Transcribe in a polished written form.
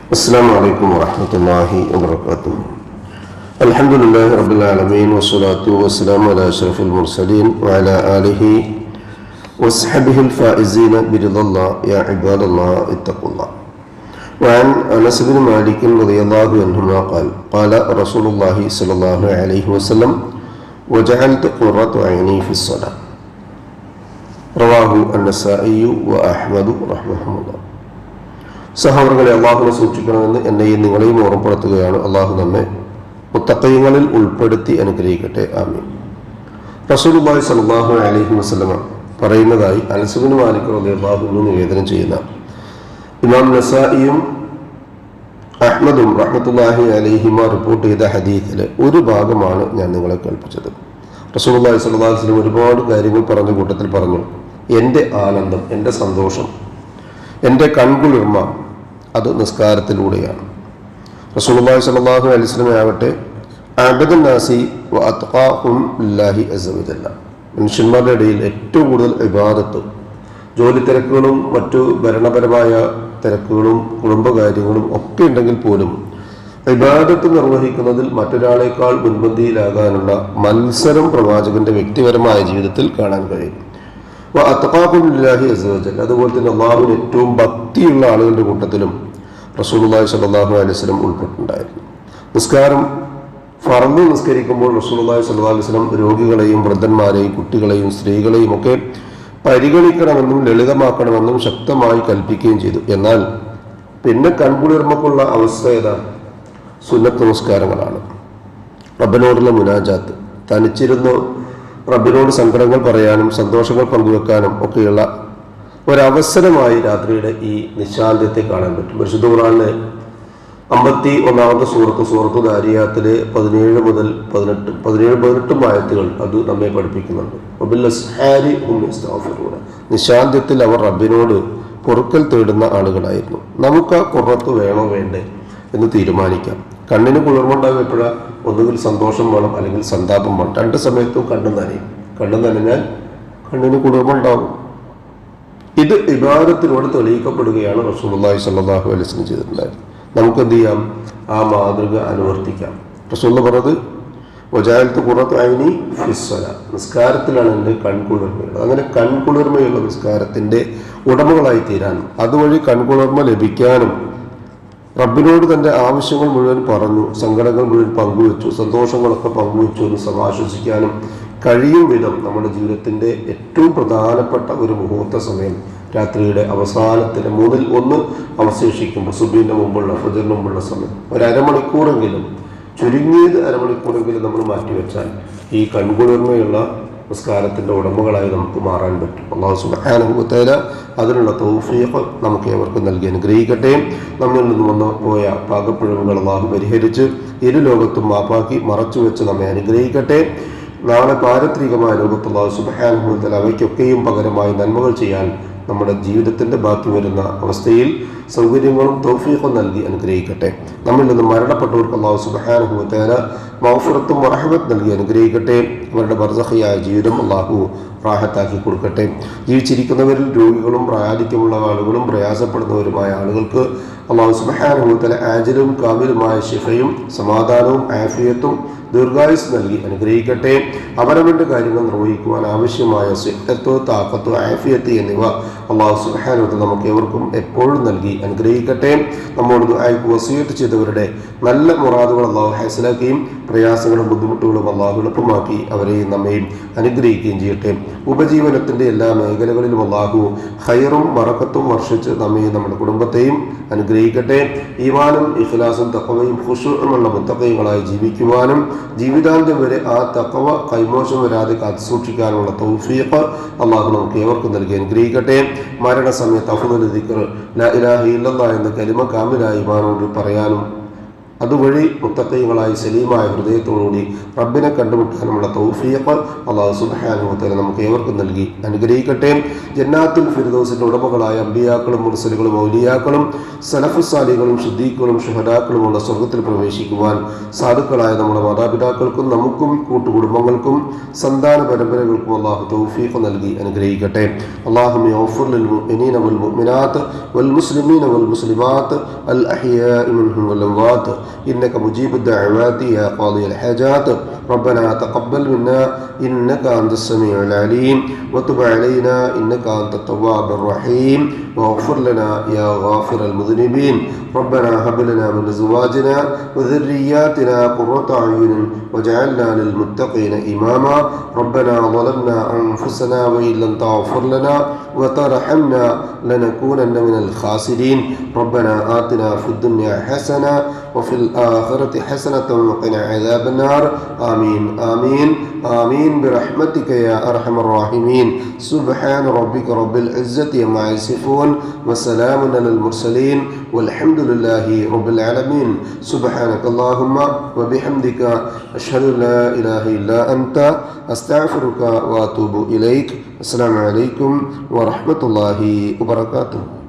السلام عليكم ورحمة الله وبركاته. الحمد لله رب العالمين والصلاة والسلام على أشرف المرسلين وعلى آله وصحبه الفائزين برضا الله. يا عباد الله اتقوا الله. وعن أنس بن مالك رضي الله عنهما قال قال رسول الله صلى الله عليه وسلم وجعلت قرة عيني في الصلاة. رواه النسائي وأحمد رحمهم الله. സഹോദരങ്ങളെ, അള്ളാഹുവിനെ സൂക്ഷിക്കണമെന്ന് എന്നെയും നിങ്ങളെയും ഓർമ്മപ്പെടുത്തുകയാണ്. അള്ളാഹു നമ്മെ മുത്തഖീങ്ങളിൽ ഉൾപ്പെടുത്തി അനുഗ്രഹിക്കട്ടെ. ആമീൻ. റസൂലുള്ളാഹി സ്വല്ലല്ലാഹു അലൈഹി വസല്ലം പറയുന്നതായി അനസ് ബിൻ മാലിക് റളിയല്ലാഹു അൻഹു നിവേദനം ചെയ്യുന്ന ഇമാം നസായിയും അഹ്മദും റഹ്മത്തുള്ളാഹി അലൈഹിമ റിപ്പോർട്ട് ചെയ്ത ഹദീസിലെ ഒരു ഭാഗമാണ് ഞാൻ നിങ്ങളെ കേൾപ്പിച്ചത്. റസൂലുള്ളാഹി സ്വല്ലല്ലാഹു അലൈഹി വസല്ലം ഒരുപാട് കാര്യങ്ങൾ പറഞ്ഞ കൂട്ടത്തിൽ പറഞ്ഞു, എൻ്റെ ആനന്ദം, എൻ്റെ സന്തോഷം, എൻ്റെ കൺകുളിർമ അത് നിസ്കാരത്തിലൂടെയാണ്. റസൂലുള്ളാഹി സ്വല്ലല്ലാഹു അലൈഹി വസല്ലം ആവട്ടെ അഅബദുൻ നാസി വ അത്ഖാഹും ലില്ലാഹി അസ്സ വജല്ല, മനുഷ്യന്മാരുടെ ഇടയിൽ ഏറ്റവും കൂടുതൽ ഇബാദത്ത്, ജോലി തിരക്കുകളും മറ്റു ഭരണപരമായ തിരക്കുകളും കുടുംബകാര്യങ്ങളും ഒക്കെ ഉണ്ടെങ്കിൽ പോലും ഇബാദത്ത് നിർവഹിക്കുന്നതിൽ മറ്റൊരാളേക്കാൾ മുൻപന്തിയിലാകാനുള്ള മത്സരം പ്രവാചകന്റെ വ്യക്തിപരമായ ജീവിതത്തിൽ കാണാൻ കഴിയും. അത്ഖാഹും ലില്ലാഹി അസ്സ വജല്ല, അതുപോലെ തന്നെ അള്ളാഹുവിന് ഏറ്റവും ഭക്തിയുള്ള ആളുകളുടെ കൂട്ടത്തിലും റസൂലുള്ളാഹി സ്വല്ലല്ലാഹു അലൈഹി വസല്ലം ഉൾപ്പെട്ടിട്ടുണ്ടായിരുന്നു. നിസ്കാരം ഫർദ് നിസ്കരിക്കുമ്പോൾ റസൂലുള്ളാഹി സ്വല്ലല്ലാഹു അലൈഹി വസല്ലം രോഗികളെയും വൃദ്ധന്മാരെയും കുട്ടികളെയും സ്ത്രീകളെയും ഒക്കെ പരിഗണിക്കണമെന്നും ലളിതമാക്കണമെന്നും ശക്തമായി കൽപ്പിക്കുകയും ചെയ്തു. എന്നാൽ പിന്നെ കൺകുളിർമക്കുള്ള അവസ്ഥ ഏതാണ്? സുന്നത്ത് നമസ്കാരങ്ങളാണ്. റബ്ബിനോടുള്ള മുനാജാത്ത്, തനിച്ചിരുന്ന് റബ്ബിനോട് സങ്കടങ്ങൾ പറയാനും സന്തോഷങ്ങൾ പങ്കുവെക്കാനും ഒക്കെയുള്ള ഒരവസരമായി രാത്രിയുടെ ഈ നിശാന്തത്തെ കാണാൻ പറ്റും. പരിശുദ്ധ ഖുർആനിലെ 51-ാമത്തെ സൂറത്ത് ദാരിയാത്തിലെ 17 മുതൽ 18 ആയത്തുകൾ അത് നമ്മെ പഠിപ്പിക്കുന്നുണ്ട്. നിശാന്തത്തിൽ അവർ റബ്ബിനോട് പൊറുക്കൽ തേടുന്ന ആളുകളായിരുന്നു. നമുക്ക് ആ ഖുർറത്ത് വേണോ വേണ്ടേ എന്ന് തീരുമാനിക്കാം. കണ്ണിന് കുളിർമുണ്ടാകും എപ്പോഴാണ്? ഒന്നുകിൽ സന്തോഷം വേണം, അല്ലെങ്കിൽ സന്താപം വേണം. രണ്ട് സമയത്തും കണ്ണു നനയും. കണ്ണു നനഞ്ഞാൽ കണ്ണിന് കുളിർമുണ്ടാകും. ഇത് ഇബാദത്തിലൂടെ തെളിയിക്കപ്പെടുകയാണ് റസൂലുള്ളാഹി സ്വല്ലല്ലാഹു അലൈഹി വസല്ലം ചെയ്തിട്ടുണ്ടായത്. നമുക്ക് എന്ത് ചെയ്യാം? ആ മാതൃക അനുവർത്തിക്കാം. റസൂലുള്ളാഹി പറഞ്ഞത് വജഅൽതു ഖുറത ഐനി ഫിസ്സലാ, നിസ്കാരത്തിലാണ് എൻ്റെ കൺകുളിർമയുള്ളത്. അങ്ങനെ കൺകുളിർമയുള്ള നിസ്കാരത്തിൻ്റെ ഉടമകളായി തീരാനും അതുവഴി കൺകുളിർമ ലഭിക്കാനും റബ്ബിനോട് തൻ്റെ ആവശ്യങ്ങൾ മുഴുവൻ പറഞ്ഞു, സങ്കടങ്ങൾ മുഴുവൻ പങ്കുവെച്ചു, സന്തോഷങ്ങളൊക്കെ പങ്കുവെച്ചു എന്ന് സമാശ്വസിക്കാനും കഴിയും വിധം നമ്മുടെ ജീവിതത്തിൻ്റെ ഏറ്റവും പ്രധാനപ്പെട്ട ഒരു മുഹൂർത്ത സമയം രാത്രിയുടെ അവസാനത്തിലെ 1 അവശേഷിക്കുമ്പോൾ സുബ്ഹിന്റെ മുമ്പുള്ള ഫജ്റിന് മുമ്പുള്ള സമയം ഒരമണിക്കൂറെങ്കിലും, ചുരുങ്ങിയത് അരമണിക്കൂറെങ്കിലും നമ്മൾ മാറ്റിവെച്ചാൽ ഈ കൺകുളിർമയുള്ള നിസ്കാരത്തിൻ്റെ ഉടമകളായി നമുക്ക് മാറാൻ പറ്റും. അല്ലാഹു സുബ്ഹാനഹു വ തആല അതിനുള്ള തൗഫീഖ് നമുക്ക് ഏവർക്കും നൽകി അനുഗ്രഹിക്കട്ടെ. നമ്മിൽ നിന്ന് വന്നു പോയ പാകപ്പിഴവുകൾ അല്ലാഹു പരിഹരിച്ച് ഇരു ലോകത്തും മാപ്പാക്കി മറച്ചു വെച്ച് നമ്മെ അനുഗ്രഹിക്കട്ടെ. നാളെ പാരത്രികമായ ലോകത്ത് അല്ലാഹു സുബ്ഹാനഹു വ തആല അവയ്ക്കൊക്കെയും പകരമായി നന്മകൾ ചെയ്യാൻ നമ്മുടെ ജീവിതത്തിൻ്റെ ബാക്കി വരുന്ന അവസ്ഥയിൽ സൗകര്യങ്ങളും തൗഫീഖും നൽകി അനുഗ്രഹിക്കട്ടെ. നമ്മിൽ നിന്ന് മരണപ്പെട്ടവർക്ക് അല്ലാഹു സുബ്ഹാനഹു വ തആല മഗ്ഫിറത്തും റഹ്മത്തും നൽകി അനുഗ്രഹിക്കട്ടെ. അവരുടെ ബർസഖിയായ ജീവിതം അല്ലാഹു റാഹത്താക്കി കൊടുക്കട്ടെ. ജീവിച്ചിരിക്കുന്നവരിൽ രോഗികളും പ്രായാധിക്യമുള്ള ആളുകളും പ്രയാസപ്പെടുന്നവരുമായ ആളുകൾക്ക് അല്ലാഹു സുബ്ഹാനഹു വ തആല ആജിലും കാമിലുമായ ശിഫയും സമാധാനവും ആഫിയത്തും ദീർഘായുസ് നൽകി അനുഗ്രഹിക്കട്ടെ. അവരവരുടെ കാര്യങ്ങൾ നിർവഹിക്കുവാൻ ആവശ്യമായ സിഹ്ഹത്ത്, താഖത്ത്, ആഫിയത്ത് എന്നിവ അല്ലാഹു സുബ്ഹാനഹു വ തആല നമുക്ക് ഏവർക്കും എപ്പോഴും നൽകി അനുഗ്രഹിക്കട്ടെ. നമ്മോട് ദുആയ്ക്ക് വസിയത്ത് ചെയ്തവരുടെ നല്ല മുറാദുകൾ അല്ലാഹു ഹാസിലാക്കുകയും പ്രയാസങ്ങളും ബുദ്ധിമുട്ടുകളും അല്ലാഹു എളുപ്പമാക്കി അവരെയും നമ്മയും അനുഗ്രഹിക്കുകയും ചെയ്യട്ടെ. ഉപജീവനത്തിൻ്റെ എല്ലാ മേഖലകളിലും അല്ലാഹു ഖൈറും ബറക്കത്തും വർഷിച്ച് നമ്മയും നമ്മുടെ കുടുംബത്തെയും അനുഗ്രഹിക്കട്ടെ. ഈമാനും ഇഖ്ലാസും തഖ്വയും ഖുശൂഉമുള്ള മുത്തഖീങ്ങളായി ജീവിക്കുവാനും ജീവിതാന്ത്യം വരെ ആ തഖ്വ കൈമോശം വരാതെ കാത്തുസൂക്ഷിക്കാനുള്ള തൗഫീഖ് അല്ലാഹു നമുക്ക് ഏവർക്കും നൽകി അനുഗ്രഹിക്കട്ടെ. മരണസമയത്ത് അഫ്ദൽ ദിക്ർ ലാ ഇലാഹ ഇല്ലല്ലാഹ് എന്ന കലിമ കാമിലായി ഈമാനോട് പറയാനും അതുവഴി മുത്തഖീങ്ങളായി സലീമായ ഹൃദയത്തോടുകൂടി റബ്ബിനെ കണ്ടുമുട്ടാനുമുള്ള തൗഫീഖ് അല്ലാഹു സുബ്ഹാനഹു വ തആല നമുക്ക് ഏവർക്കും നൽകി അനുഗ്രഹിക്കട്ടെ. ജന്നാത്തുൽ ഫിർദൗസിന്റെ ഉടമകളായ അമ്പിയാക്കളും മുർസലുകളും ഔലിയാക്കളും സലഫുസ് സാലിഹുകളും സിദ്ദീഖുകളും ശുഹദാക്കളുമുള്ള സ്വർഗ്ഗത്തിൽ പ്രവേശിക്കുവാൻ സാധുക്കളായ നമ്മുടെ മാതാപിതാക്കൾക്കും നമുക്കും കൂട്ടുകുടുംബങ്ങൾക്കും സന്താന പരമ്പരകൾക്കും അല്ലാഹു തൗഫീഖ് നൽകി അനുഗ്രഹിക്കട്ടെ. അല്ലാഹുമ്മ യഗ്ഫിർ ലിൽ മുഅ്മിനീന വൽ മുഅ്മിനാത്ത് വൽ മുസ്ലിമീന വൽ മുസ്ലിമാത്ത് അൽ അഹ്യാഇ മിൻഹും വൽ അംവാത്ത് إنك مجيب الدعوات يا قاضي الحاجات ربنا تقبل منا إنك أنت السميع العليم وتب علينا إنك أنت التواب الرحيم واغفر لنا يا غافر المذنبين ربنا هب لنا من أزواجنا وذرياتنا قرة أعين واجعلنا للمتقين إماما ربنا ظلمنا أنفسنا وإن لم تغفر لنا وترحمنا لنكونن من الخاسرين ربنا آتنا في الدنيا حسنة وفي الآخرة حسنة وقنا عذاب النار آمين آمين آمين برحمتك يا أرحم الراحمين سبحان ربك رب العزة عما يصفون وسلام على المرسلين والحمد لله رب العالمين سبحانك اللهم وبحمدك أشهد أن لا إله إلا أنت أستغفرك وأتوب إليك السلام عليكم ورحمة الله وبركاته.